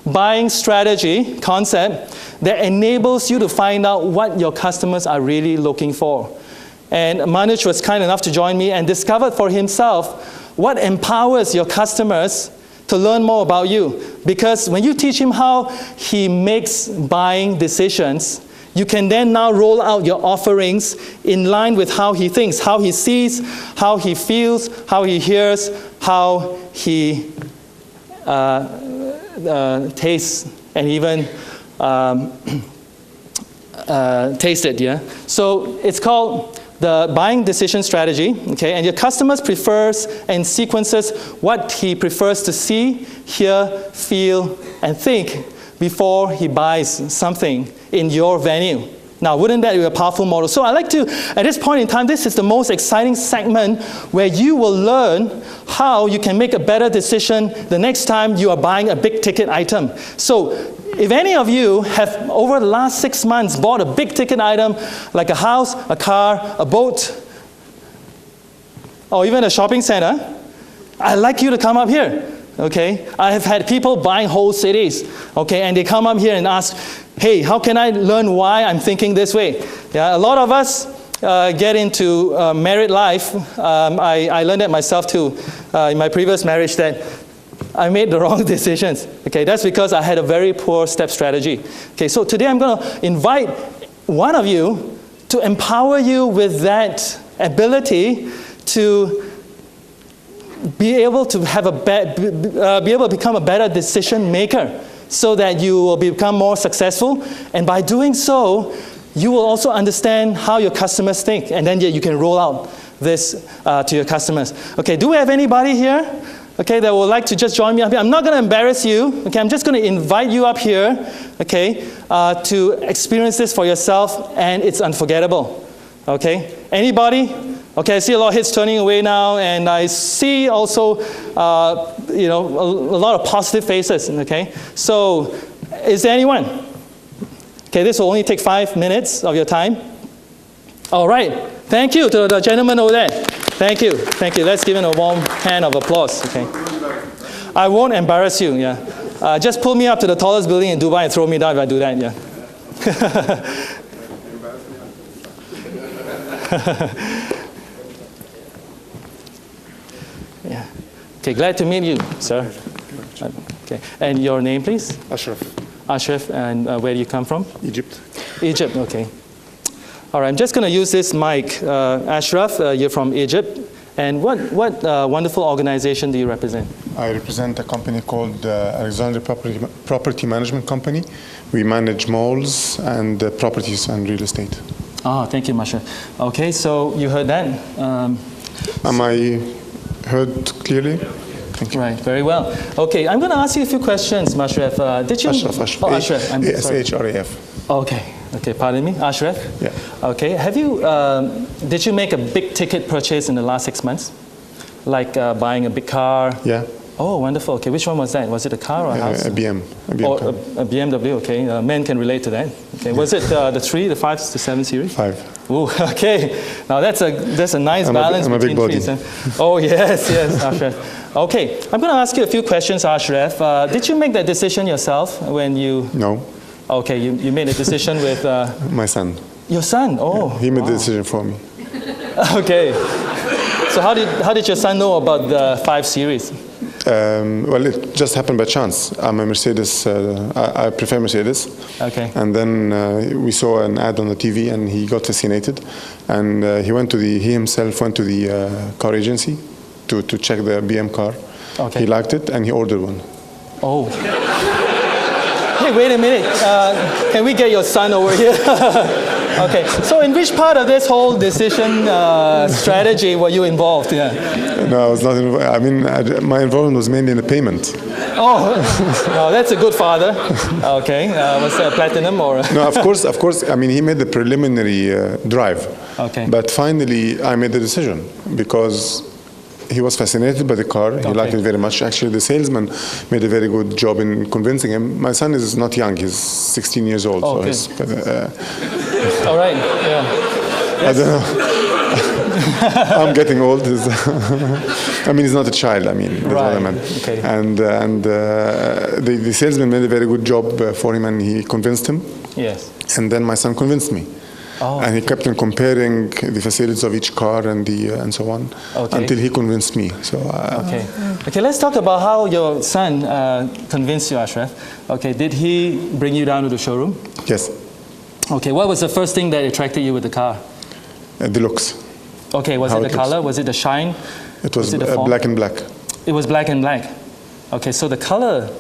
buying strategy concept that enables you to find out what your customers are really looking for. And Manuj was kind enough to join me and discovered for himself what empowers your customers to learn more about you. Because when you teach him how he makes buying decisions, you can then now roll out your offerings in line with how he thinks, how he sees, how he feels, how he hears, how he tastes, and even taste it, yeah? So it's called the buying decision strategy, okay? And your customers prefers and sequences what he prefers to see, hear, feel, and think before he buys something in your venue. Now, wouldn't that be a powerful model? So I like to, at this point in time, this is the most exciting segment where you will learn how you can make a better decision the next time you are buying a big ticket item. So if any of you have, over the last 6 months, bought a big ticket item like a house, a car, a boat, or even a shopping center, I'd like you to come up here, okay? I have had people buying whole cities, okay, and they come up here and ask, hey, how can I learn why I'm thinking this way? Yeah, a lot of us get into married life. I learned that myself too in my previous marriage, that I made the wrong decisions. Okay, that's because I had a very poor step strategy. Okay, so today I'm going to invite one of you to empower you with that ability to be able to have be able to become a better decision maker, so that you will become more successful. And by doing so, you will also understand how your customers think, and then you can roll out this to your customers. Okay, do we have anybody here, okay, that would like to just join me up here? I'm not going to embarrass you, okay, I'm just going to invite you up here, okay, to experience this for yourself, and it's unforgettable, okay? Anybody? Okay, I see a lot of heads turning away now, and I see also, a lot of positive faces, okay? So, is there anyone? Okay, this will only take 5 minutes of your time. All right, thank you to the gentleman over there. Thank you. Let's give him a warm hand of applause, okay? I won't embarrass you, yeah. Just pull me up to the tallest building in Dubai and throw me down if I do that, yeah. Yeah. Okay, glad to meet you, sir. Okay, and your name, please? Ashraf. Ashraf, and where do you come from? Egypt. Egypt, okay. All right, I'm just going to use this mic. Ashraf, you're from Egypt. And what wonderful organization do you represent? I represent a company called Alexandria Property Management Company. We manage malls and properties and real estate. Oh, thank you, Masha. Okay, so you heard that. Am I heard clearly? Thank you. Right, very well. Okay, I'm going to ask you a few questions, Mashraf. Did you? Ashraf. Oh, Ashraf. Ashraf. Okay, pardon me, Ashraf? Yeah. Okay, did you make a big ticket purchase in the last 6 months? Like buying a big car? Yeah. Oh, wonderful. Okay, which one was that? Was it a car or a house? A BM. A BMW, okay. Men can relate to that. Okay, was it the 3, the 5, the 7 series? 5. Ooh, okay. Now that's a nice balance between big body. Oh, yes, Ashraf. Okay, I'm going to ask you a few questions, Ashraf. Did you make that decision yourself when you... No. Okay, you made a decision with... My son. Your son? Oh. Yeah, he made the decision for me. Okay. So how did your son know about the 5 series? Well, it just happened by chance. I'm a Mercedes, I prefer Mercedes. Okay. And then we saw an ad on the TV and he got fascinated. And he himself went to the car agency to check the BM car. Okay. He liked it and he ordered one. Oh. Hey, wait a minute. Can we get your son over here? Okay. So in which part of this whole decision strategy were you involved? Yeah. No, I was not involved. I mean, my involvement was mainly in the payment. Oh, no, that's a good father. Okay. Was it platinum or? No, of course. I mean, he made the preliminary drive. Okay. But finally, I made the decision because he was fascinated by the car. He liked it very much. Actually, the salesman made a very good job in convincing him. My son is not young. He's 16 years old. Oh, so all right. Yeah. Yes. I don't know. I'm getting old. I mean, he's not a child. I mean, that's what I meant. Okay. And the salesman made a very good job for him, and he convinced him. Yes. And then my son convinced me. Oh. And he kept on comparing the facilities of each car and so on, until he convinced me. So okay, let's talk about how your son convinced you, Ashraf. Okay, did he bring you down to the showroom? Yes. Okay, what was the first thing that attracted you with the car? The looks. Okay, was it the color? Was it the shine? It was black and black. It was black and black. Okay, so the color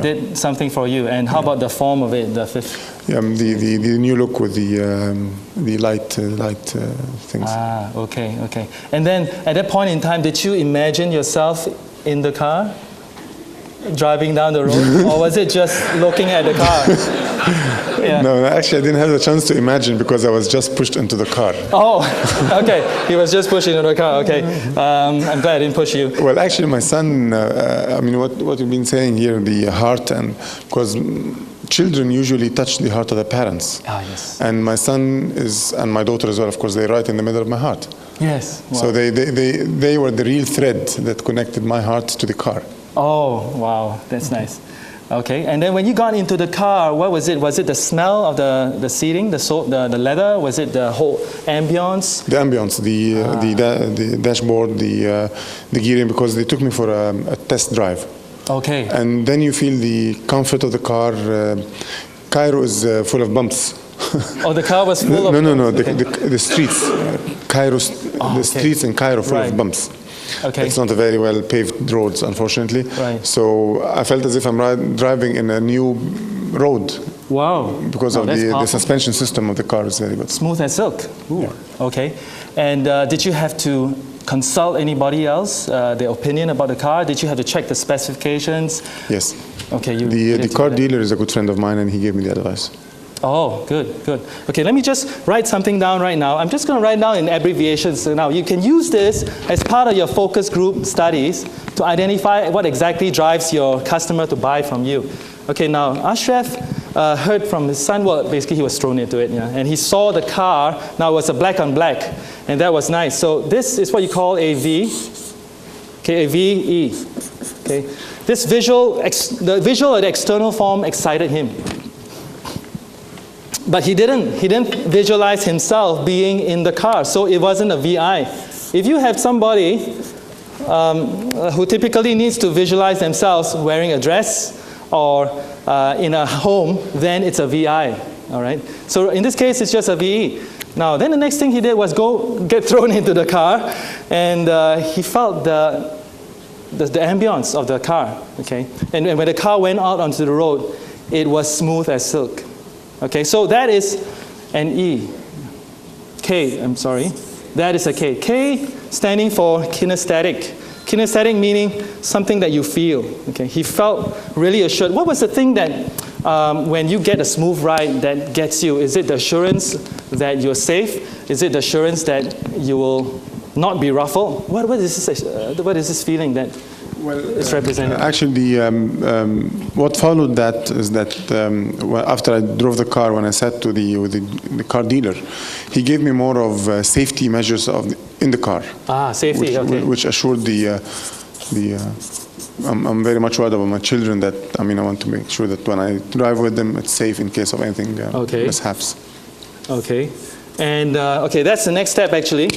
did something for you. And how about the form of it, the fifth? Yeah, the new look with the light things. Ah, okay. And then at that point in time, did you imagine yourself in the car, driving down the road, or was it just looking at the car? Yeah. No, actually, I didn't have the chance to imagine because I was just pushed into the car. Oh, okay. He was just pushed into the car. Okay. I'm glad I didn't push you. Well, actually, my son. I mean, what you've been saying here, the heart, and because children usually touch the heart of the parents. Ah, yes. And my son and my daughter as well. Of course, they're right in the middle of my heart. Yes. Wow. So they were the real thread that connected my heart to the car. Oh, wow. That's nice. Okay, and then when you got into the car, what was it? Was it the smell of the seating, the leather? Was it the whole ambience? The ambience, the dashboard, the gearing, because they took me for a test drive. Okay. And then you feel the comfort of the car. Cairo is full of bumps. Oh, the car was full of bumps? No. Okay. The streets, the streets in Cairo full of bumps. Okay. It's not a very well paved roads, unfortunately. Right. So I felt as if I'm driving in a new road. Wow. Because of the suspension system of the car is very good. Smooth as silk. Ooh. Yeah. Okay. And did you have to consult anybody else, their opinion about the car? Did you have to check the specifications? Yes. Okay. The car dealer is a good friend of mine, and he gave me the advice. Oh, good. Okay, let me just write something down right now. I'm just going to write down in abbreviations. So now you can use this as part of your focus group studies to identify what exactly drives your customer to buy from you. Okay, now Ashraf heard from his son, well, basically he was thrown into it, and he saw the car. Now it was a black on black, and that was nice. So this is what you call a V, okay, a VE. Okay, this the visual or the external form excited him. But he didn't visualize himself being in the car, so it wasn't a VI. If you have somebody who typically needs to visualize themselves wearing a dress or in a home, then it's a VI, all right? So in this case, it's just a VE. Now, then the next thing he did was go get thrown into the car, and he felt the ambience of the car, okay? And when the car went out onto the road, it was smooth as silk. Okay, so that is an E. K, I'm sorry. That is a K. K standing for kinesthetic. Kinesthetic meaning something that you feel. Okay, he felt really assured. What was the thing that when you get a smooth ride that gets you? Is it the assurance that you're safe? Is it the assurance that you will not be ruffled? What is this feeling that is represented? Actually, what followed that is that after I drove the car, when I sat to the car dealer, he gave me more of safety measures in the car. Ah, safety. Which assured I'm very much worried about my children. That I want to make sure that when I drive with them, it's safe in case of anything mishaps. Okay. And that's the next step actually.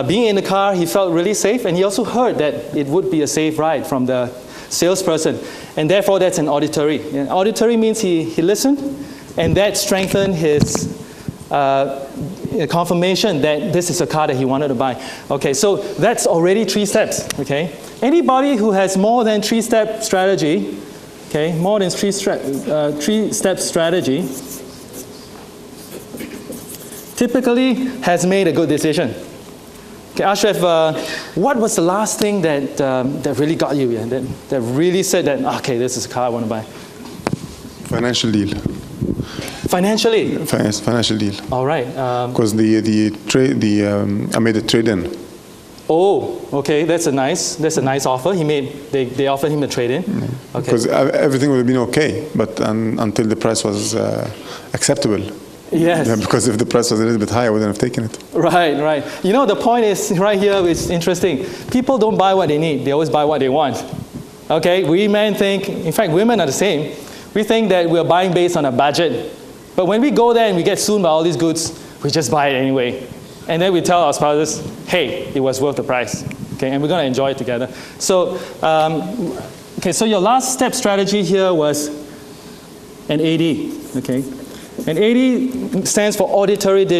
Being in the car, he felt really safe, and he also heard that it would be a safe ride from the salesperson. And therefore, that's an auditory. And auditory means he listened, and that strengthened his confirmation that this is a car that he wanted to buy. Okay, so that's already 3 steps, okay? Anybody who has more than 3-step strategy, okay, more than 3-step strategy, typically has made a good decision. Okay, Ashraf, what was the last thing that really got you, that really said that, okay, this is a car I want to buy? Financial deal. Financially? Financial deal. All right. Because I made a trade-in. Oh, okay, that's a nice offer. They offered him a trade-in. Okay. Because everything would have been okay, but until the price was acceptable. Yes. Yeah, because if the price was a little bit higher, I wouldn't have taken it. Right, right. You know, the point is right here, it's interesting. People don't buy what they need. They always buy what they want. Okay, we men think, in fact, women are the same. We think that we're buying based on a budget. But when we go there and we get soothed by all these goods, we just buy it anyway. And then we tell our spouses, hey, it was worth the price. Okay, and we're going to enjoy it together. So, okay, so your last step strategy here was an AD. Okay, an AD stands for auditory dish